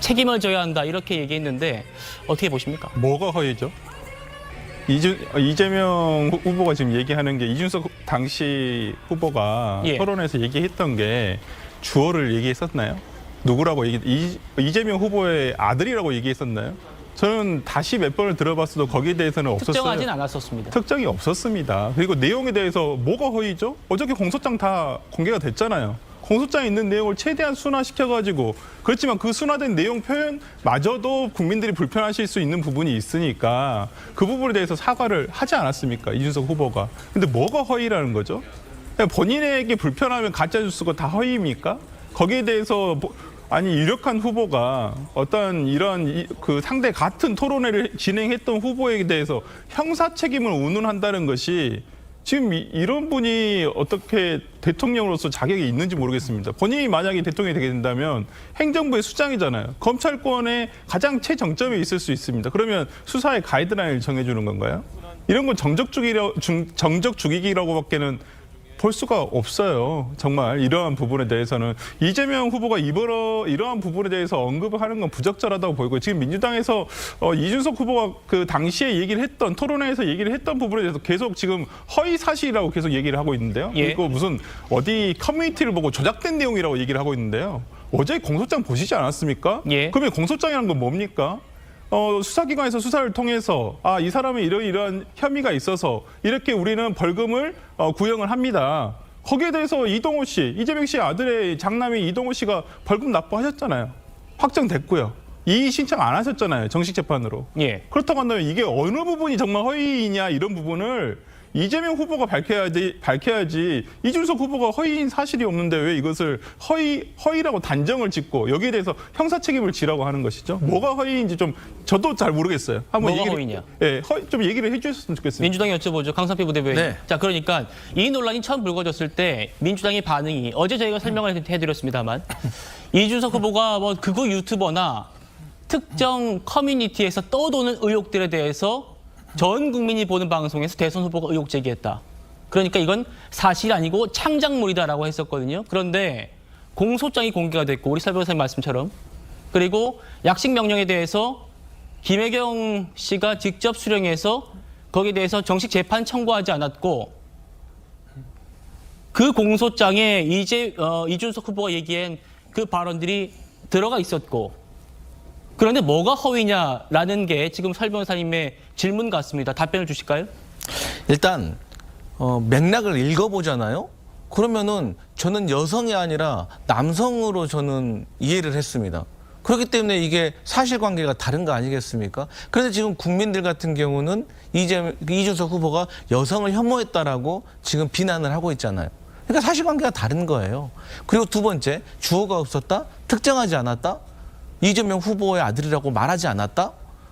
책임을 져야 한다 이렇게 얘기했는데 어떻게 보십니까? 뭐가 허위죠? 이재명 후보가 지금 얘기하는 게 이준석 당시 후보가 예. 토론에서 얘기했던 게 주어를 얘기했었나요? 누구라고 이재명 후보의 아들이라고 얘기했었나요? 저는 다시 몇 번을 들어봤어도 거기에 대해서는 없었어요. 특정하진 않았었습니다. 특정이 없었습니다. 그리고 내용에 대해서 뭐가 허위죠? 어저께 공소장 다 공개가 됐잖아요. 공소장에 있는 내용을 최대한 순화시켜가지고 그렇지만 그 순화된 내용 표현마저도 국민들이 불편하실 수 있는 부분이 있으니까 그 부분에 대해서 사과를 하지 않았습니까? 이준석 후보가. 근데 뭐가 허위라는 거죠? 본인에게 불편하면 가짜뉴스가 다 허위입니까? 거기에 대해서 아니 유력한 후보가 어떤 이런 그 상대 같은 토론회를 진행했던 후보에 대해서 형사 책임을 운운한다는 것이 지금 이런 분이 어떻게 대통령으로서 자격이 있는지 모르겠습니다. 본인이 만약에 대통령이 되게 된다면 행정부의 수장이잖아요. 검찰권의 가장 최정점에 있을 수 있습니다. 그러면 수사의 가이드라인을 정해주는 건가요? 이런 건 정적 죽이기라고밖에는 볼 수가 없어요. 정말 이러한 부분에 대해서는 이재명 후보가 이러한 부분에 대해서 언급을 하는 건 부적절하다고 보이고 지금 민주당에서 이준석 후보가 그 당시에 얘기를 했던 토론회에서 얘기를 했던 부분에 대해서 계속 지금 허위 사실이라고 계속 얘기를 하고 있는데요. 예. 그리고 무슨 어디 커뮤니티를 보고 조작된 내용이라고 얘기를 하고 있는데요. 어제 공소장 보시지 않았습니까? 예. 그러면 공소장이라는 건 뭡니까? 수사기관에서 수사를 통해서 이 사람이 이러이러한 혐의가 있어서 이렇게 우리는 벌금을 구형을 합니다. 거기에 대해서 이동호 씨, 이재명 씨의 아들의 장남인 이동호 씨가 벌금 납부하셨잖아요. 확정됐고요. 이의 신청 안 하셨잖아요. 정식 재판으로. 예. 그렇다고 한다면 이게 어느 부분이 정말 허위이냐 이런 부분을 이재명 후보가 밝혀야지 이준석 후보가 허위인 사실이 없는데 왜 이것을 허위라고 단정을 짓고 여기에 대해서 형사 책임을 지라고 하는 것이죠. 뭐가 허위인지 좀 저도 잘 모르겠어요. 한번 뭐가 허위냐? 예, 좀 얘기를 해주셨으면 좋겠습니다. 민주당이 여쭤보죠. 강상필 부대변인. 네. 자, 그러니까 이 논란이 처음 불거졌을 때 민주당의 반응이 어제 저희가 설명을 해드렸습니다만 이준석 후보가 뭐 극우 유튜버나 특정 커뮤니티에서 떠도는 의혹들에 대해서 전 국민이 보는 방송에서 대선 후보가 의혹 제기했다. 그러니까 이건 사실 아니고 창작물이다라고 했었거든요. 그런데 공소장이 공개가 됐고 우리 설 변호사님 말씀처럼 그리고 약식 명령에 대해서 김혜경 씨가 직접 수령해서 거기에 대해서 정식 재판 청구하지 않았고 그 공소장에 이준석 후보가 얘기한 그 발언들이 들어가 있었고 그런데 뭐가 허위냐라는 게 지금 설 변호사님의 질문 같습니다. 답변을 주실까요? 일단 맥락을 읽어보잖아요. 그러면은 저는 여성이 아니라 남성으로 저는 이해를 했습니다. 그렇기 때문에 이게 사실관계가 다른 거 아니겠습니까? 그런데 지금 국민들 같은 경우는 이준석 후보가 여성을 혐오했다라고 지금 비난을 하고 있잖아요. 그러니까 사실관계가 다른 거예요. 그리고 두 번째, 주어가 없었다? 특정하지 않았다? 이재명 후보의 아들이라고 말하지 않았다?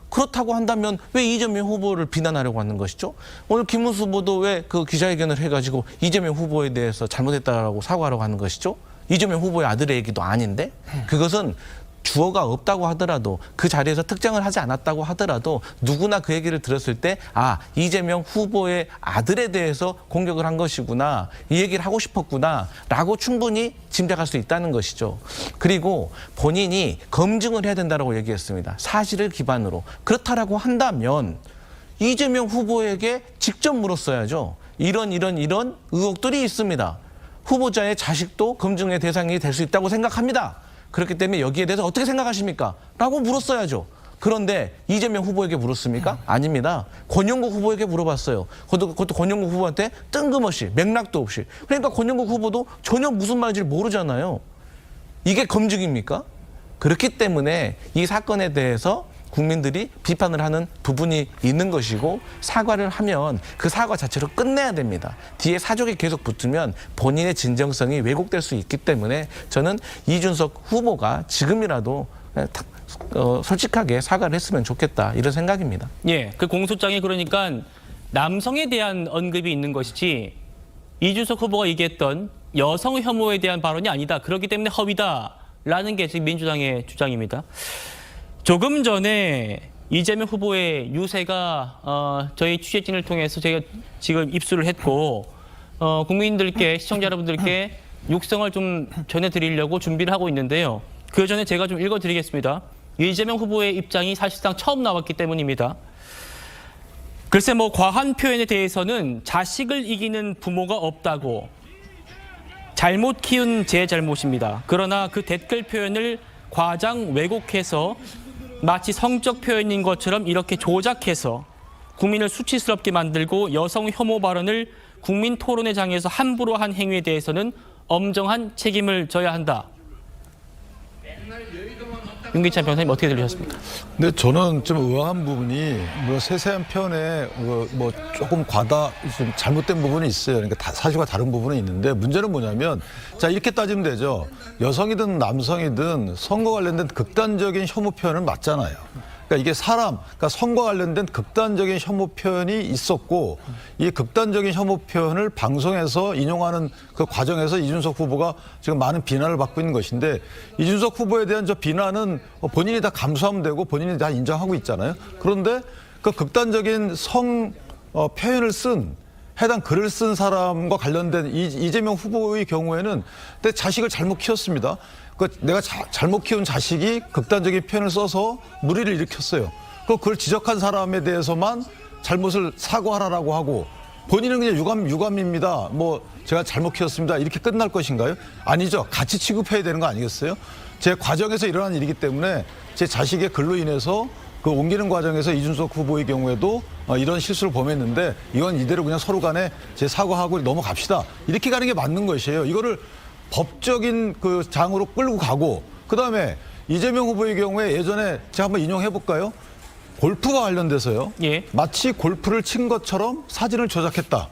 그렇다고 한다면 왜 이재명 후보를 비난하려고 하는 것이죠? 오늘 김문수 후보도 왜 그 기자회견을 해가지고 이재명 후보에 대해서 잘못했다라고 사과하려고 하는 것이죠? 이재명 후보의 아들의 얘기도 아닌데? 그것은 주어가 없다고 하더라도 그 자리에서 특정을 하지 않았다고 하더라도 누구나 그 얘기를 들었을 때 이재명 후보의 아들에 대해서 공격을 한 것이구나 이 얘기를 하고 싶었구나 라고 충분히 짐작할 수 있다는 것이죠. 그리고 본인이 검증을 해야 된다고 얘기했습니다. 사실을 기반으로. 그렇다라고 한다면 이재명 후보에게 직접 물었어야죠. 이런 의혹들이 있습니다. 후보자의 자식도 검증의 대상이 될 수 있다고 생각합니다. 그렇기 때문에 여기에 대해서 어떻게 생각하십니까? 라고 물었어야죠. 그런데 이재명 후보에게 물었습니까? 아닙니다. 권영국 후보에게 물어봤어요. 그것도 권영국 후보한테 뜬금없이 맥락도 없이. 그러니까 권영국 후보도 전혀 무슨 말인지 모르잖아요. 이게 검증입니까? 그렇기 때문에 이 사건에 대해서 국민들이 비판을 하는 부분이 있는 것이고 사과를 하면 그 사과 자체로 끝내야 됩니다. 뒤에 사족이 계속 붙으면 본인의 진정성이 왜곡될 수 있기 때문에 저는 이준석 후보가 지금이라도 솔직하게 사과를 했으면 좋겠다 이런 생각입니다. 예, 그 공소장에 그러니까 남성에 대한 언급이 있는 것이지 이준석 후보가 얘기했던 여성 혐오에 대한 발언이 아니다. 그렇기 때문에 허위다라는 게 지금 민주당의 주장입니다. 조금 전에 이재명 후보의 유세가 저희 취재진을 통해서 제가 지금 입수를 했고 국민들께 시청자 여러분들께 육성을 좀 전해드리려고 준비를 하고 있는데요. 그 전에 제가 좀 읽어드리겠습니다. 이재명 후보의 입장이 사실상 처음 나왔기 때문입니다. 글쎄 뭐 과한 표현에 대해서는 자식을 이기는 부모가 없다고, 잘못 키운 제 잘못입니다. 그러나 그 댓글 표현을 과장 왜곡해서 마치 성적 표현인 것처럼 이렇게 조작해서 국민을 수치스럽게 만들고 여성 혐오 발언을 국민 토론회 장에서 함부로 한 행위에 대해서는 엄정한 책임을 져야 한다. 윤기찬 변호사님 어떻게 들으셨습니까? 근데 저는 좀 의아한 부분이 뭐 세세한 표현에 뭐 조금 좀 잘못된 부분이 있어요. 그러니까 사실과 다른 부분이 있는데 문제는 뭐냐면 자 이렇게 따지면 되죠. 여성이든 남성이든 선거 관련된 극단적인 혐오 표현은 맞잖아요. 그러니까 이게 그러니까 선거와 관련된 극단적인 혐오 표현이 있었고 이 극단적인 혐오 표현을 방송에서 인용하는 그 과정에서 이준석 후보가 지금 많은 비난을 받고 있는 것인데 이준석 후보에 대한 저 비난은 본인이 다 감수하면 되고 본인이 다 인정하고 있잖아요. 그런데 그 극단적인 표현을 쓴 해당 글을 쓴 사람과 관련된 이재명 후보의 경우에는 내 자식을 잘못 키웠습니다. 내가 잘못 키운 자식이 극단적인 표현을 써서 물의를 일으켰어요. 그걸 지적한 사람에 대해서만 잘못을 사과하라고 하고 본인은 그냥 유감입니다. 뭐 제가 잘못 키웠습니다. 이렇게 끝날 것인가요? 아니죠. 같이 취급해야 되는 거 아니겠어요? 제 과정에서 일어난 일이기 때문에 제 자식의 글로 인해서 그 옮기는 과정에서 이준석 후보의 경우에도 이런 실수를 범했는데 이건 이대로 그냥 서로 간에 제 사과하고 넘어갑시다. 이렇게 가는 게 맞는 것이에요. 이거를 법적인 그 장으로 끌고 가고 그다음에 이재명 후보의 경우에 예전에 제가 한번 인용해 볼까요? 골프와 관련돼서요. 예. 마치 골프를 친 것처럼 사진을 조작했다.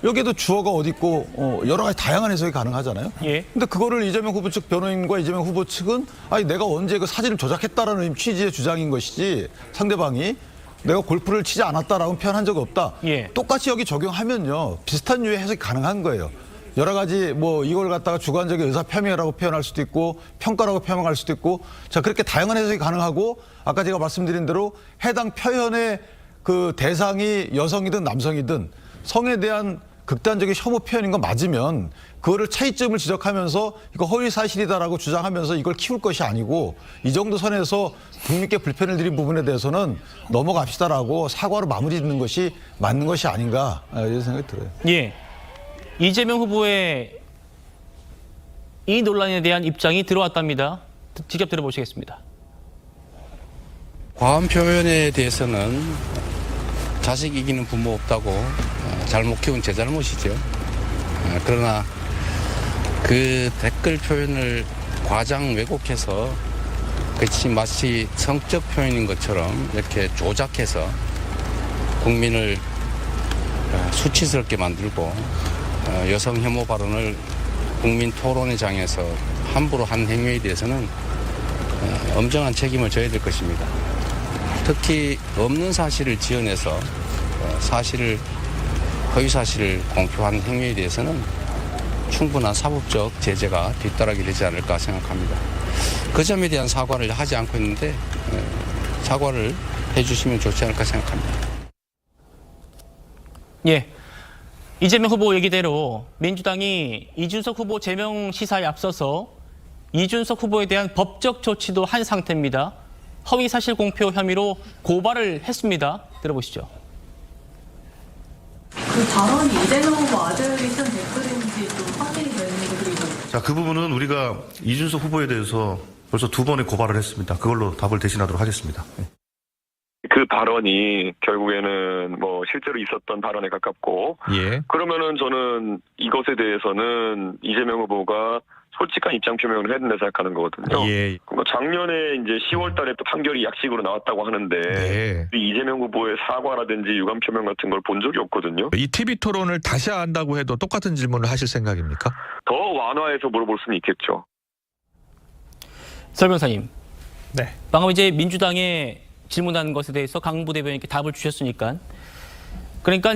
여기에도 주어가 어디 있고 여러 가지 다양한 해석이 가능하잖아요. 예. 근데 그거를 이재명 후보 측 변호인과 이재명 후보 측은 아니 내가 언제 그 사진을 조작했다라는 취지의 주장인 것이지 상대방이 내가 골프를 치지 않았다라고 표현한 적이 없다. 예. 똑같이 여기 적용하면요. 비슷한 유의 해석이 가능한 거예요. 여러 가지 뭐 이걸 갖다가 주관적인 의사 표명이라고 표현할 수도 있고 평가라고 표명할 수도 있고 자 그렇게 다양한 해석이 가능하고 아까 제가 말씀드린 대로 해당 표현의 그 대상이 여성이든 남성이든 성에 대한 극단적인 혐오 표현인 거 맞으면 그거를 차이점을 지적하면서 이거 허위 사실이다라고 주장하면서 이걸 키울 것이 아니고 이 정도 선에서 국민께 불편을 드린 부분에 대해서는 넘어갑시다라고 사과로 마무리 짓는 것이 맞는 것이 아닌가 이런 생각이 들어요. 예. 이재명 후보의 이 논란에 대한 입장이 들어왔답니다. 직접 들어보시겠습니다. 과한 표현에 대해서는 자식 이기는 부모 없다고 잘못 키운 제 잘못이죠. 그러나 그 댓글 표현을 과장 왜곡해서 그것이 마치 성적 표현인 것처럼 이렇게 조작해서 국민을 수치스럽게 만들고 여성 혐오 발언을 국민 토론회 장에서 함부로 한 행위에 대해서는 엄정한 책임을 져야 될 것입니다. 특히 없는 사실을 지어내서 허위 사실을 공표한 행위에 대해서는 충분한 사법적 제재가 뒤따르게 되지 않을까 생각합니다. 그 점에 대한 사과를 하지 않고 있는데 사과를 해주시면 좋지 않을까 생각합니다. 예. 이재명 후보 얘기대로 민주당이 이준석 후보 제명 시사에 앞서서 이준석 후보에 대한 법적 조치도 한 상태입니다. 허위 사실 공표 혐의로 고발을 했습니다. 들어보시죠. 그 발언이 이재명 후보 아들이 쓴 댓글인지 좀 확인이 되는 분들이 있어요. 자, 그 부분은 우리가 이준석 후보에 대해서 벌써 2번의 고발을 했습니다. 그걸로 답을 대신하도록 하겠습니다. 그 발언이 결국에는 뭐 실제로 있었던 발언에 가깝고, 예. 그러면은 저는 이것에 대해서는 이재명 후보가 솔직한 입장 표명을 해야 된다 생각하는 거거든요. 예. 그러니까 작년에 이제 10월 달에 또 판결이 약식으로 나왔다고 하는데, 예. 이재명 후보의 사과라든지 유감 표명 같은 걸 본 적이 없거든요. 이 TV 토론을 다시 한다고 해도 똑같은 질문을 하실 생각입니까? 더 완화해서 물어볼 수는 있겠죠. 설 변호사님. 네. 방금 이제 민주당에 질문한 것에 대해서 강 부대변인께 답을 주셨으니까. 그러니까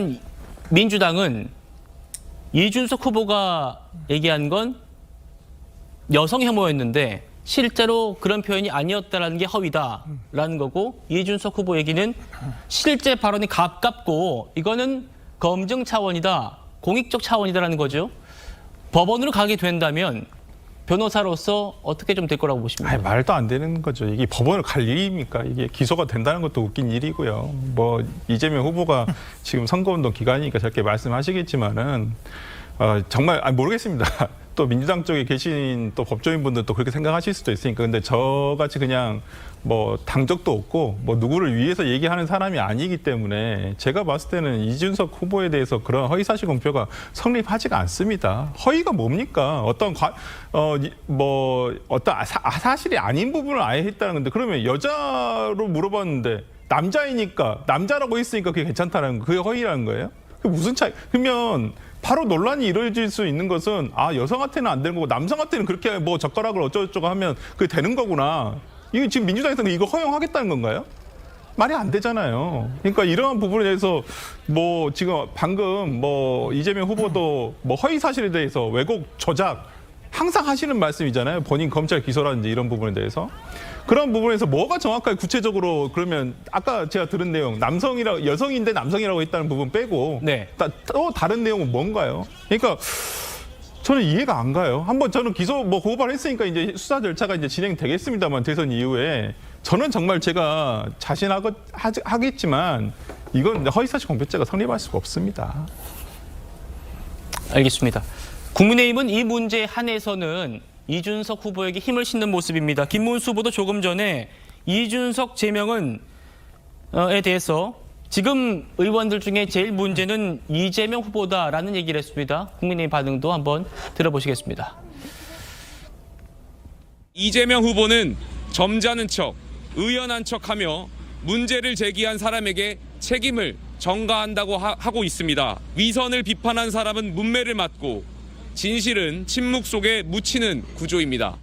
민주당은 이준석 후보가 얘기한 건 여성 혐오였는데 실제로 그런 표현이 아니었다라는 게 허위다라는 거고, 이준석 후보 얘기는 실제 발언이 가깝고 이거는 검증 차원이다, 공익적 차원이다라는 거죠. 법원으로 가게 된다면 변호사로서 어떻게 좀 될 거라고 보십니까? 아니, 말도 안 되는 거죠. 이게 법원을 갈 일입니까? 이게 기소가 된다는 것도 웃긴 일이고요. 뭐 이재명 후보가 지금 선거운동 기간이니까 저렇게 말씀하시겠지만은 정말 모르겠습니다. 또 민주당 쪽에 계신 또 법조인분들도 그렇게 생각하실 수도 있으니까. 근데 저같이 그냥 뭐 당적도 없고 뭐 누구를 위해서 얘기하는 사람이 아니기 때문에 제가 봤을 때는 이준석 후보에 대해서 그런 허위사실 공표가 성립하지가 않습니다. 허위가 뭡니까? 어떤 사실이 아닌 부분을 아예 했다는 건데 그러면 여자로 물어봤는데 남자이니까 남자라고 했으니까 그게 괜찮다는 거, 그게 허위라는 거예요? 그게 무슨 차이? 그러면 바로 논란이 이루어질 수 있는 것은 여성한테는 안 되는 거고 남성한테는 그렇게 뭐 젓가락을 어쩌고저쩌고 하면 그게 되는 거구나. 이거 지금 민주당에서는 이거 허용하겠다는 건가요? 말이 안 되잖아요. 그러니까 이러한 부분에 대해서 뭐 지금 방금 뭐 이재명 후보도 뭐 허위 사실에 대해서 왜곡 조작 항상 하시는 말씀이잖아요. 본인 검찰 기소라든지 이런 부분에 대해서. 그런 부분에서 뭐가 정확하게 구체적으로 그러면 아까 제가 들은 내용 여성인데 남성이라고 했다는 부분 빼고 네. 또 다른 내용은 뭔가요? 그러니까 저는 이해가 안 가요. 한번 저는 기소 고발했으니까 이제 수사 절차가 이제 진행되겠습니다만 대선 이후에 저는 정말 제가 자신하겠지만 이건 허위사실 공표죄가 성립할 수가 없습니다. 알겠습니다. 국민의힘은 이 문제에 한해서는 이준석 후보에게 힘을 싣는 모습입니다. 김문수 후보도 조금 전에 이준석 제명에 대해서 지금 의원들 중에 제일 문제는 이재명 후보다라는 얘기를 했습니다. 국민의힘 반응도 한번 들어보시겠습니다. 이재명 후보는 점잖은 척, 의연한 척하며 문제를 제기한 사람에게 책임을 전가한다고 하고 있습니다. 위선을 비판한 사람은 문매를 맞고 진실은 침묵 속에 묻히는 구조입니다.